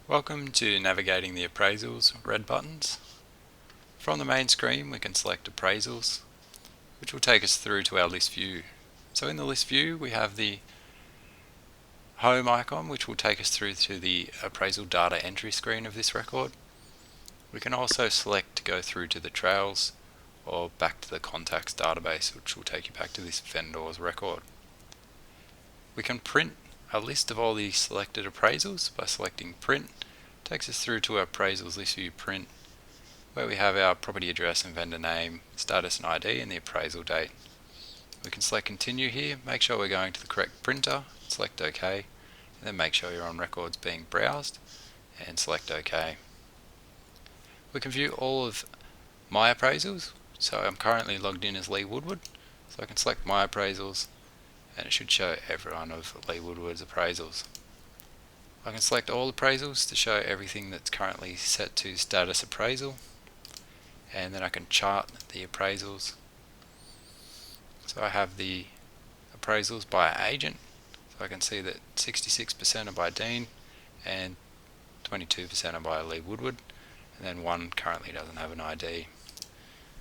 Welcome to navigating the appraisals red buttons. From the main screen we can select appraisals, which will take us through to our list view. So in the list view we have the home icon, which will take us through to the appraisal data entry screen of this record. We can also select to go through to the trails or back to the contacts database, which will take you back to this vendor's record. We can print a list of all the selected appraisals by selecting print. Takes us through to our appraisals list view print, where we have our property address and vendor name, status and ID, and the appraisal date. We can select continue here, make sure we're going to the correct printer, select OK, and then make sure you're on records being browsed and select OK. We can view all of my appraisals, so I'm currently logged in as Lee Woodward, so I can select my appraisals and it should show every one of Lee Woodward's appraisals. I can select all appraisals to show everything that's currently set to status appraisal, and then I can chart the appraisals. So I have the appraisals by agent, so I can see that 66% are by Dean and 22% are by Lee Woodward, and then one currently doesn't have an ID.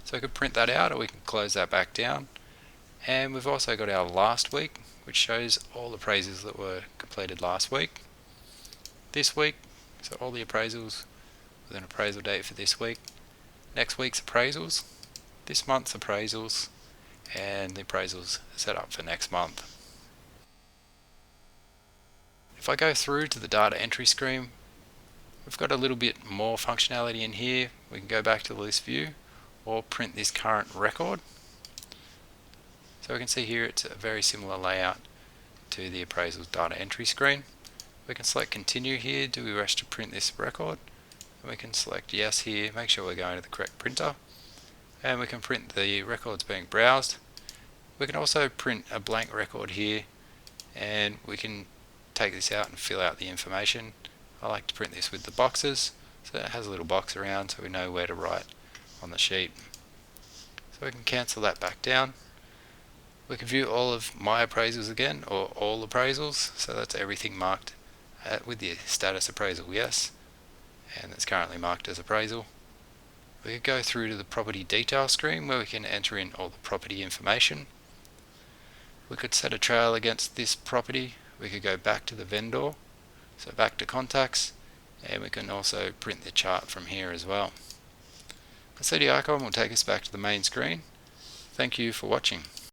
So I could print that out, or we can close that back down. And we've also got our last week, which shows all appraisals that were completed last week. This week, so all the appraisals with an appraisal date for this week. Next week's appraisals, this month's appraisals, and the appraisals set up for next month. If I go through to the data entry screen, we've got a little bit more functionality in here. We can go back to the list view or print this current record. So we can see here it's a very similar layout to the appraisals data entry screen. We can select continue here, do we wish to print this record? And we can select yes here, make sure we're going to the correct printer. And we can print the records being browsed. We can also print a blank record here, and we can take this out and fill out the information. I like to print this with the boxes, so it has a little box around so we know where to write on the sheet. So we can cancel that back down. We can view all of my appraisals again, or all appraisals, so that's everything marked with the status appraisal yes, and it's currently marked as appraisal. We could go through to the property detail screen where we can enter in all the property information. We could set a trail against this property. We could go back to the vendor, so back to contacts, and we can also print the chart from here as well. The CD icon will take us back to the main screen. Thank you for watching.